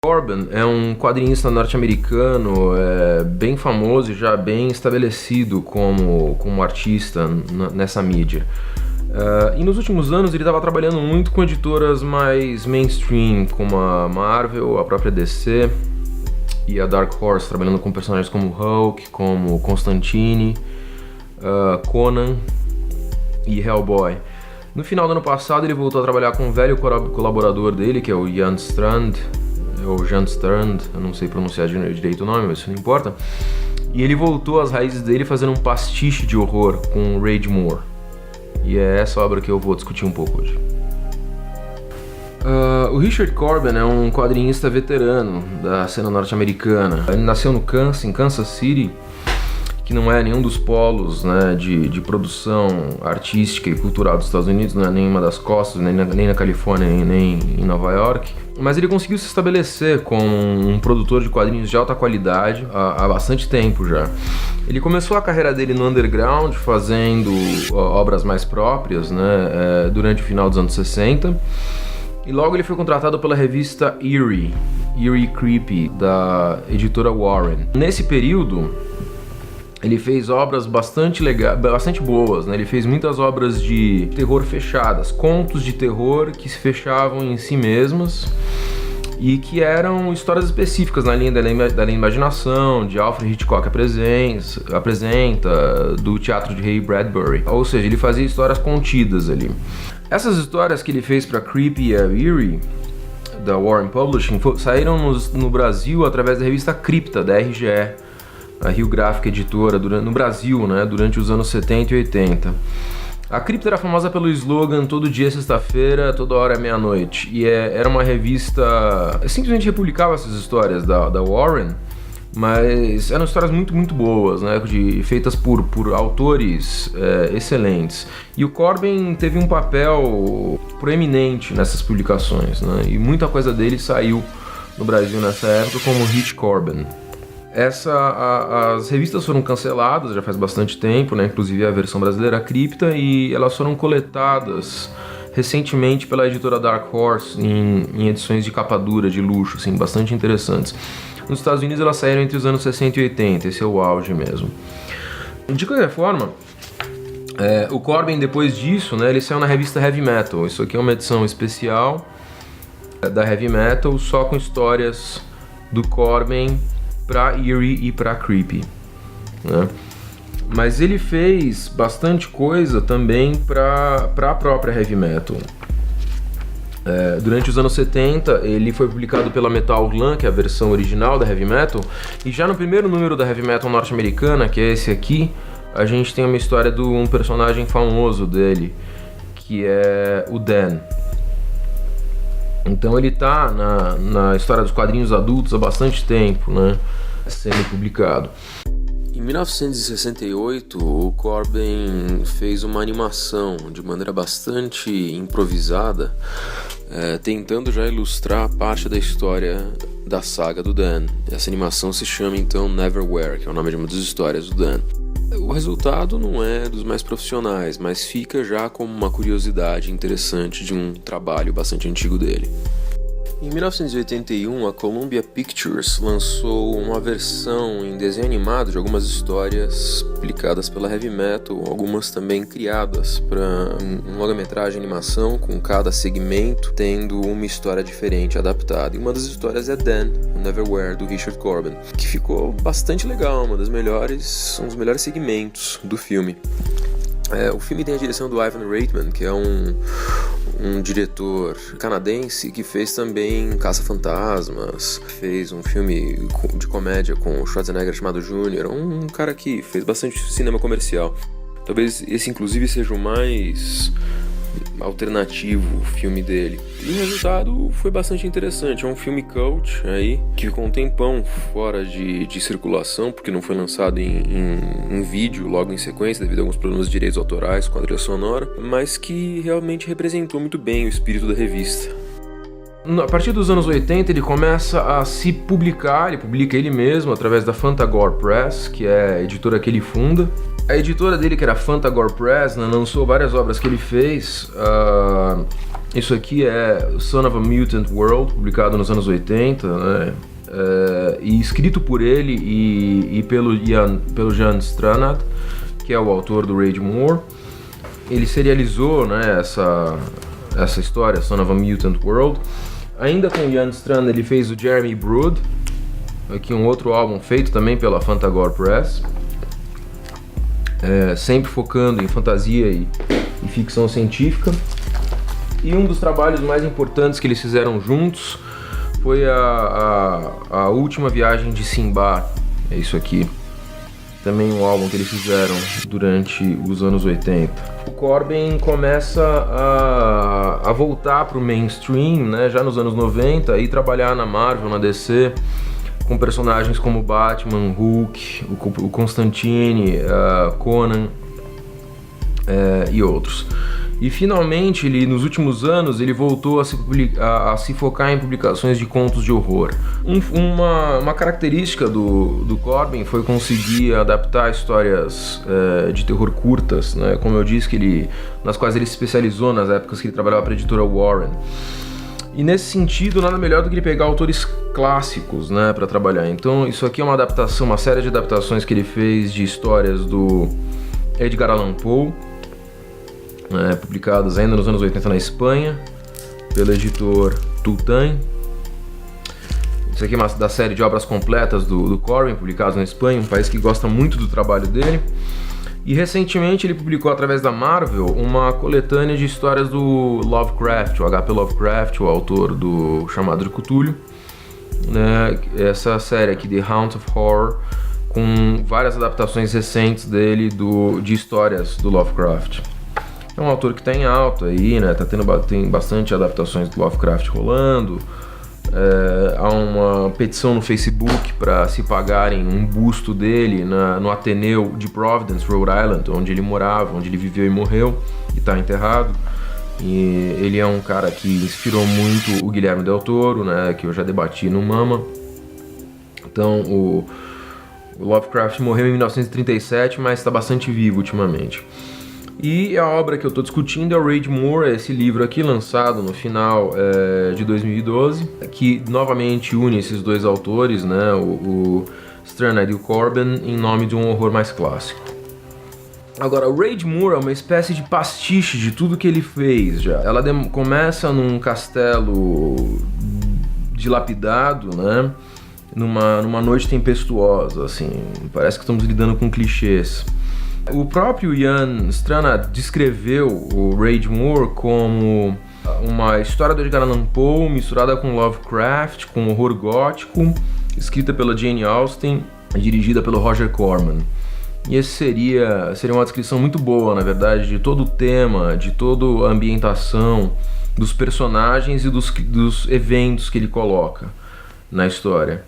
Corben é um quadrinista norte-americano bem famoso e já bem estabelecido como artista nessa mídia. E nos últimos anos ele estava trabalhando muito com editoras mais mainstream, como a Marvel, a própria DC e a Dark Horse, trabalhando com personagens como Hulk, como Constantine, Conan e Hellboy. No final do ano passado ele voltou a trabalhar com um velho colaborador dele, que é o Jan Strand, ou Jan Strand, eu não sei pronunciar direito o nome, mas isso não importa. E ele voltou às raízes dele fazendo um pastiche de horror com Rage Moore. E é essa obra que eu vou discutir um pouco hoje. O Richard Corben é um quadrinista veterano da cena norte-americana. Ele nasceu em Kansas City, que não é nenhum dos polos, né, de produção artística e cultural dos Estados Unidos, não é nenhuma das costas, nem na Califórnia, nem em Nova York. Mas ele conseguiu se estabelecer como um produtor de quadrinhos de alta qualidade há bastante tempo já. Ele começou a carreira dele no underground, fazendo obras mais próprias, né, durante o final dos anos 60. E logo ele foi contratado pela revista Eerie Creepy, da editora Warren. Nesse período, ele fez obras bastante boas, né? Ele fez muitas obras de terror fechadas, contos de terror que se fechavam em si mesmas e que eram histórias específicas na linha da imaginação, de Alfred Hitchcock apresenta, do teatro de Ray Bradbury. Ou seja, ele fazia histórias contidas ali. Essas histórias que ele fez para Creepy e a Eerie, da Warren Publishing, saíram no Brasil através da revista Cripta, da RGE, a Rio Gráfica Editora, no Brasil, né, durante os anos 70 e 80. A Cripta era famosa pelo slogan todo dia sexta-feira, toda hora é meia-noite. E era uma revista... simplesmente republicava essas histórias da Warren, mas eram histórias muito, muito boas, né, feitas por autores excelentes. E o Corben teve um papel proeminente nessas publicações, né, e muita coisa dele saiu no Brasil nessa época, como Hit Corben. As revistas foram canceladas já faz bastante tempo, né? Inclusive a versão brasileira, a Cripta, e elas foram coletadas recentemente pela editora Dark Horse em edições de capa dura, de luxo, assim, bastante interessantes. Nos Estados Unidos elas saíram entre os anos 60 e 80, esse é o auge mesmo. De qualquer forma, o Corben, depois disso, né, ele saiu na revista Heavy Metal. Isso aqui é uma edição especial da Heavy Metal, só com histórias do Corben para Eerie e para Creepy, né? Mas ele fez bastante coisa também para a própria Heavy Metal. Durante os anos 70 ele foi publicado pela Metal Glam, que é a versão original da Heavy Metal, e já no primeiro número da Heavy Metal norte-americana, que é esse aqui, a gente tem uma história de um personagem famoso dele, que é o Dan. Então ele tá na história dos quadrinhos adultos há bastante tempo, né, sendo publicado. Em 1968, o Corben fez uma animação de maneira bastante improvisada, tentando já ilustrar parte da história da saga do Dan. Essa animação se chama então Neverwhere, que é o nome de uma das histórias do Dan. O resultado não é dos mais profissionais, mas fica já como uma curiosidade interessante de um trabalho bastante antigo dele. Em 1981, a Columbia Pictures lançou uma versão em desenho animado de algumas histórias publicadas pela Heavy Metal, algumas também criadas para um longa-metragem animação, com cada segmento tendo uma história diferente adaptada. E uma das histórias é Dan, o Neverwhere, do Richard Corben, que ficou bastante legal, um dos melhores segmentos do filme. O filme tem a direção do Ivan Reitman, que é um diretor canadense que fez também Caça-Fantasmas, fez um filme de comédia com o Schwarzenegger chamado Júnior, um cara que fez bastante cinema comercial. Talvez esse inclusive seja o mais alternativo filme dele. E o resultado foi bastante interessante. É um filme cult aí, que ficou um tempão fora de circulação, porque não foi lançado em vídeo logo em sequência, devido a alguns problemas de direitos autorais com a trilha sonora, mas que realmente representou muito bem o espírito da revista. A partir dos anos 80 ele começa a se publicar, ele publica ele mesmo através da Fantagor Press, que é a editora que ele funda. A editora dele, que era Fantagor Press, né, lançou várias obras que ele fez, Isso aqui é Son of a Mutant World, publicado nos anos 80, né? E escrito por ele e pelo Jan Strnad, que é o autor do Rage More. Ele serializou, né, essa história, Son of a Mutant World. Ainda com o Jan Strnad, ele fez o Jeremy Brood, aqui um outro álbum feito também pela Fantagor Press, sempre focando em fantasia e ficção científica. E um dos trabalhos mais importantes que eles fizeram juntos foi a última viagem de Sinbad. É isso aqui. Também um álbum que eles fizeram durante os anos 80. O Corbin começa a voltar para o mainstream, né, já nos anos 90, e trabalhar na Marvel, na DC, com personagens como Batman, Hulk, o Constantine, Conan e outros. E finalmente, nos últimos anos, ele voltou a se focar em publicações de contos de horror. Uma característica do Corbin foi conseguir adaptar histórias de terror curtas, né? Como eu disse, nas quais ele se especializou nas épocas que ele trabalhava para a editora Warren. E nesse sentido, nada melhor do que ele pegar autores clássicos, né, para trabalhar. Então, isso aqui é uma série de adaptações que ele fez de histórias do Edgar Allan Poe, publicadas ainda nos anos 80 na Espanha, pelo editor Tultane. Isso aqui é uma da série de obras completas do Corbin, publicadas na Espanha, um país que gosta muito do trabalho dele. E recentemente ele publicou através da Marvel uma coletânea de histórias do Lovecraft, o H.P. Lovecraft, o autor do Chamado de Cthulhu, né? Essa série aqui, The Haunt of Horror, com várias adaptações recentes dele de histórias do Lovecraft. É um autor que está em alta aí, né? Tem bastante adaptações do Lovecraft rolando. Há uma petição no Facebook para se pagarem um busto dele no Ateneu de Providence, Rhode Island, onde ele morava, onde ele viveu e morreu, e está enterrado. E ele é um cara que inspirou muito o Guilherme Del Toro, né? Que eu já debati no Mama. Então, o Lovecraft morreu em 1937, mas está bastante vivo ultimamente. E a obra que eu estou discutindo é o Rage More, esse livro aqui lançado no final de 2012, que novamente une esses dois autores, né, o Strnad e o Corbin, em nome de um horror mais clássico. Agora, o Rage More é uma espécie de pastiche de tudo que ele fez já. Ela começa num castelo dilapidado, né, numa noite tempestuosa, assim, parece que estamos lidando com clichês. O próprio Jan Strnad descreveu o Rage More como uma história do Edgar Allan Poe misturada com Lovecraft, com horror gótico, escrita pela Jane Austen e dirigida pelo Roger Corman. E esse seria uma descrição muito boa, na verdade, de todo o tema, de toda a ambientação, dos personagens e dos eventos que ele coloca na história.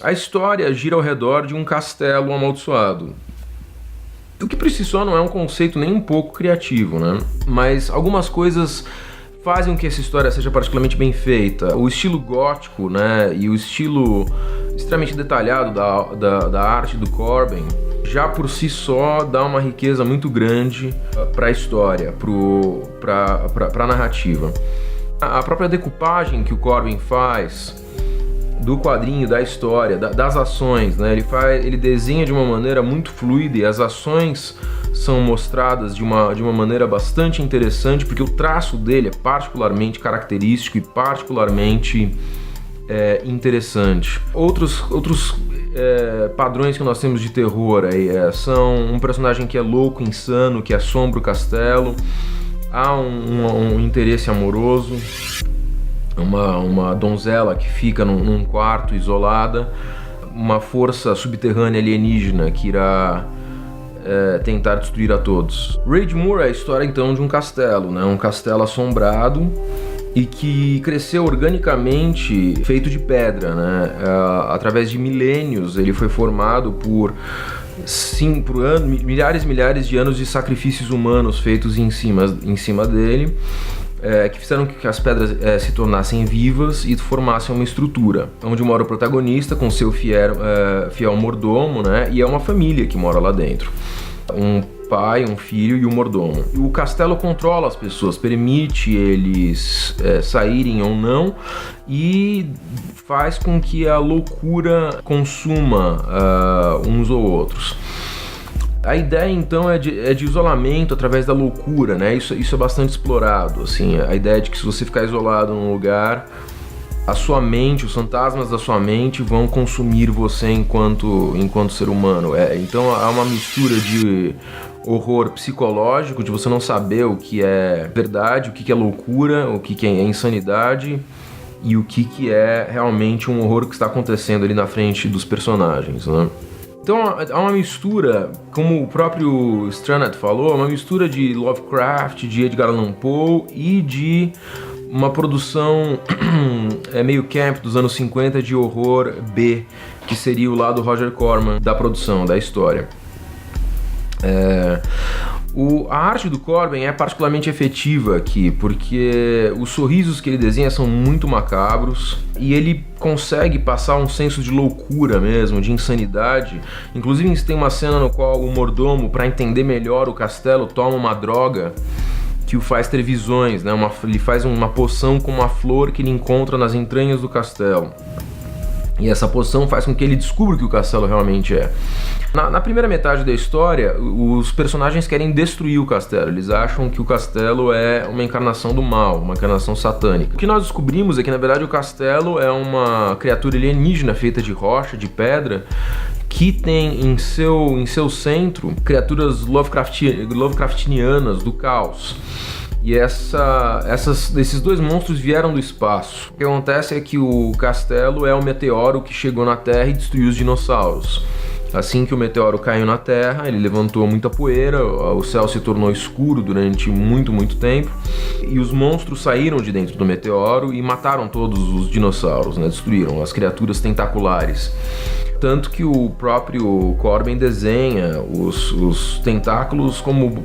A história gira ao redor de um castelo amaldiçoado. O que por si só não é um conceito nem um pouco criativo, né? Mas algumas coisas fazem com que essa história seja particularmente bem feita. O estilo gótico, né, e o estilo extremamente detalhado da arte do Corbin já por si só dá uma riqueza muito grande para a história, para a narrativa. A própria decupagem que o Corbin faz do quadrinho, da história, das ações, né? Ele desenha de uma maneira muito fluida e as ações são mostradas de uma maneira bastante interessante, porque o traço dele é particularmente característico e particularmente interessante. Outros padrões que nós temos de terror aí são um personagem que é louco, insano, que assombra o castelo, há um interesse amoroso, uma donzela que fica num quarto isolada, uma força subterrânea alienígena que irá tentar destruir a todos. Rage More é a história então de um castelo, né? Um castelo assombrado e que cresceu organicamente feito de pedra, né? Através de milênios ele foi formado por milhares de anos de sacrifícios humanos feitos em cima dele, que fizeram que as pedras se tornassem vivas e formassem uma estrutura, onde mora o protagonista com seu fiel mordomo, né? E é uma família que mora lá dentro. Um pai, um filho e um mordomo. O castelo controla as pessoas, permite eles saírem ou não e faz com que a loucura consuma uns ou outros. A ideia então é de isolamento através da loucura, né? Isso é bastante explorado, assim, a ideia de que se você ficar isolado num lugar, a sua mente, os fantasmas da sua mente vão consumir você enquanto ser humano. Então há uma mistura de horror psicológico, de você não saber o que é verdade, o que é loucura, o que é insanidade e o que é realmente um horror que está acontecendo ali na frente dos personagens, né? Então há uma mistura, como o próprio Strnad falou, uma mistura de Lovecraft, de Edgar Allan Poe e de uma produção meio camp dos anos 50 de horror B, que seria o lado Roger Corman da produção, da história. A arte do Corben é particularmente efetiva aqui, porque os sorrisos que ele desenha são muito macabros e ele consegue passar um senso de loucura mesmo, de insanidade. Inclusive tem uma cena no qual o mordomo, para entender melhor o castelo, toma uma droga que o faz ter visões, né? Ele faz uma poção com uma flor que ele encontra nas entranhas do castelo. E essa poção faz com que ele descubra o que o castelo realmente é. Na primeira metade da história, os personagens querem destruir o castelo. Eles acham que o castelo é uma encarnação do mal, uma encarnação satânica. O que nós descobrimos é que, na verdade, o castelo é uma criatura alienígena feita de rocha, de pedra, que tem em seu centro criaturas Lovecraftianas do caos. E esses dois monstros vieram do espaço. O que acontece é que o castelo é um meteoro que chegou na Terra e destruiu os dinossauros. Assim que o meteoro caiu na Terra, ele levantou muita poeira, o céu se tornou escuro durante muito, muito tempo, e os monstros saíram de dentro do meteoro e mataram todos os dinossauros, né? Destruíram as criaturas tentaculares. Tanto que o próprio Corben desenha os tentáculos como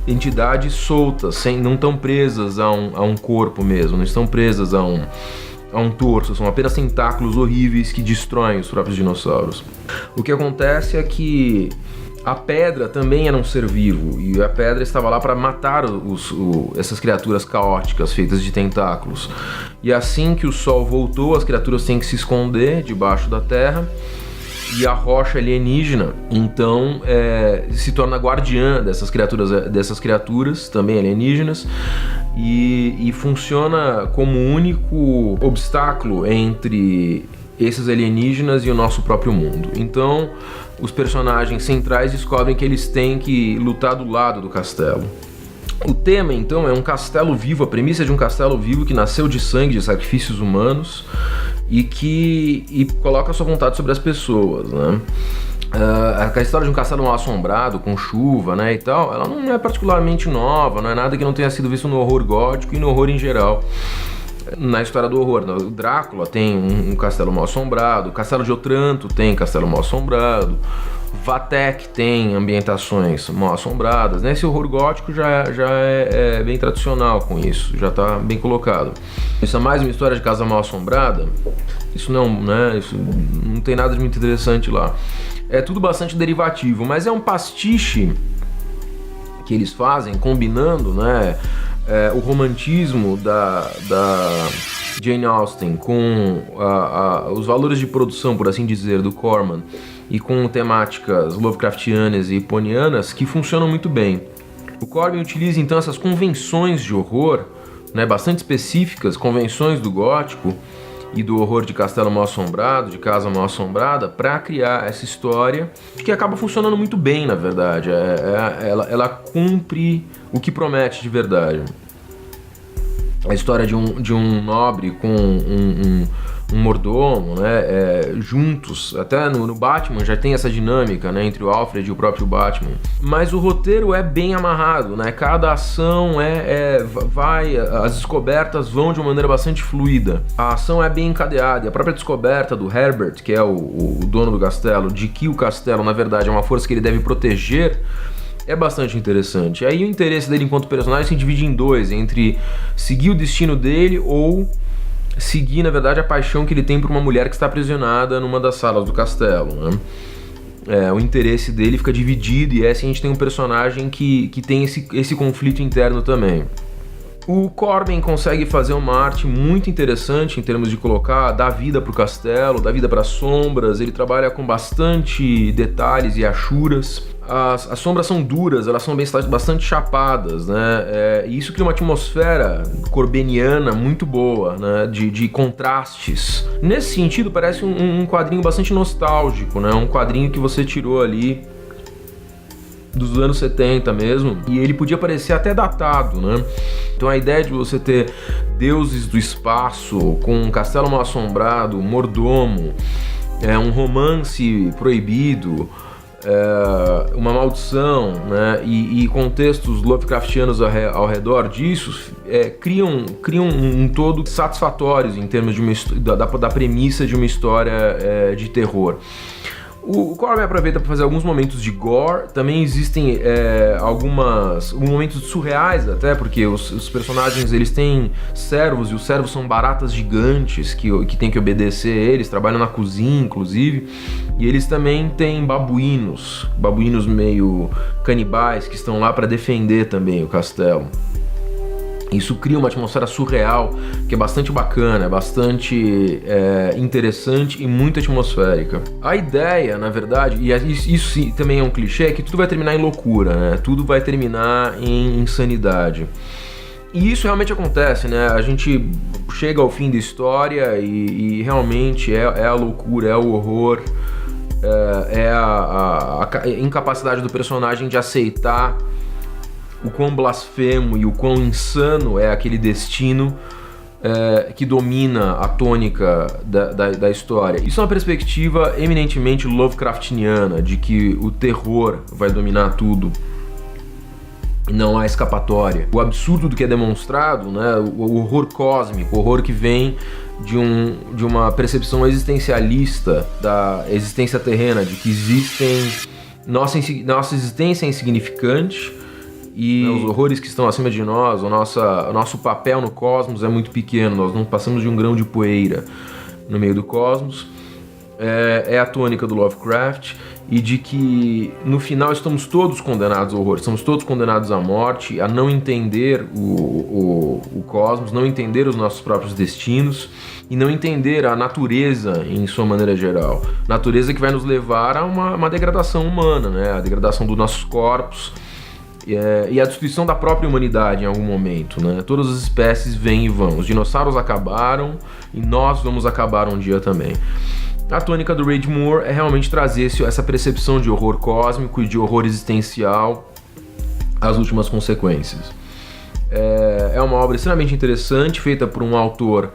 entidades soltas, não estão presas a um corpo mesmo, não estão presas a um torso, são apenas tentáculos horríveis que destroem os próprios dinossauros. O que acontece é que a pedra também era um ser vivo, e a pedra estava lá para matar essas criaturas caóticas feitas de tentáculos. E assim que o sol voltou, as criaturas têm que se esconder debaixo da terra, e a rocha alienígena, então, se torna guardiã dessas criaturas também alienígenas, e funciona como único obstáculo entre esses alienígenas e o nosso próprio mundo. Então, os personagens centrais descobrem que eles têm que lutar do lado do castelo. O tema, então, é um castelo vivo, a premissa é de um castelo vivo que nasceu de sangue, de sacrifícios humanos, e coloca a sua vontade sobre as pessoas, né? A história de um castelo mal assombrado, com chuva, né, e tal, ela não é particularmente nova, não é nada que não tenha sido visto no horror gótico e no horror em geral. Na história do horror, o Drácula tem um castelo mal assombrado, o Castelo de Otranto tem castelo mal assombrado, Vathek tem ambientações mal assombradas, né? Esse horror gótico já é bem tradicional com isso, já está bem colocado. Isso é mais uma história de casa mal assombrada, isso não tem nada de muito interessante lá. É tudo bastante derivativo, mas é um pastiche que eles fazem, combinando, né, o romantismo da Jane Austen com os valores de produção, por assim dizer, do Corman, e com temáticas Lovecraftianas e Poenianas que funcionam muito bem. O Corben utiliza então essas convenções de horror, né, bastante específicas, convenções do gótico e do horror de castelo mal assombrado, de casa mal assombrada, para criar essa história que acaba funcionando muito bem, na verdade. Ela cumpre o que promete de verdade. A história de um nobre com um mordomo, né, juntos, até no Batman já tem essa dinâmica, né, entre o Alfred e o próprio Batman, mas o roteiro é bem amarrado, né, cada ação as descobertas vão de uma maneira bastante fluida, a ação é bem encadeada, e a própria descoberta do Herbert, que é o dono do castelo, de que o castelo na verdade é uma força que ele deve proteger, é bastante interessante. Aí o interesse dele enquanto personagem se divide em dois, entre seguir o destino dele ou seguir, na verdade, a paixão que ele tem por uma mulher que está aprisionada numa das salas do castelo, né? o interesse dele fica dividido, e assim a gente tem um personagem que tem esse conflito interno também. O Corben consegue fazer uma arte muito interessante em termos de dar vida para o castelo, dar vida para as sombras. Ele trabalha com bastante detalhes e achuras. As sombras são duras, elas são bastante chapadas, né? E isso cria uma atmosfera corbeniana muito boa, né? De contrastes. Nesse sentido, parece um quadrinho bastante nostálgico, né? Um quadrinho que você tirou ali dos anos 70 mesmo, e ele podia parecer até datado, né? Então a ideia de você ter deuses do espaço com um castelo mal assombrado, um mordomo, um romance proibido, uma maldição, né? E contextos Lovecraftianos ao redor disso criam um todo satisfatórios em termos da premissa de uma história de terror. O Corben aproveita para fazer alguns momentos de gore. Também existem alguns momentos surreais até, porque os personagens eles têm servos, e os servos são baratas gigantes que tem que obedecer eles, trabalham na cozinha inclusive, e eles também têm babuínos meio canibais que estão lá para defender também o castelo. Isso cria uma atmosfera surreal que é bastante bacana, bastante interessante e muito atmosférica. A ideia, na verdade, e isso sim, também é um clichê, é que tudo vai terminar em loucura, né? Tudo vai terminar em insanidade. E isso realmente acontece, né? A gente chega ao fim da história e realmente é a loucura, é o horror, é a incapacidade do personagem de aceitar o quão blasfemo e o quão insano é aquele destino que domina a tônica da história. Isso é uma perspectiva eminentemente Lovecraftiana, de que o terror vai dominar tudo e não há escapatória. O absurdo do que é demonstrado, né, o horror cósmico, o horror que vem de uma percepção existencialista da existência terrena, de que nossa existência é insignificante, e os horrores que estão acima de nós, o nosso papel no cosmos é muito pequeno, nós não passamos de um grão de poeira no meio do cosmos. É a tônica do Lovecraft, e de que no final estamos todos condenados ao horror, estamos todos condenados à morte, a não entender o cosmos, não entender os nossos próprios destinos e não entender a natureza em sua maneira geral. Natureza que vai nos levar a uma degradação humana, né? A degradação dos nossos corpos, e a destruição da própria humanidade em algum momento, né? Todas as espécies vêm e vão. Os dinossauros acabaram e nós vamos acabar um dia também. A tônica do Wade Moore é realmente trazer essa percepção de horror cósmico e de horror existencial às últimas consequências. É uma obra extremamente interessante, feita por um autor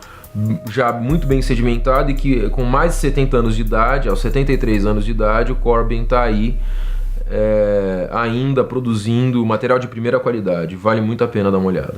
já muito bem sedimentado, e que com mais de 70 anos de idade, aos 73 anos de idade, o Corben está aí ainda produzindo material de primeira qualidade. Vale muito a pena dar uma olhada.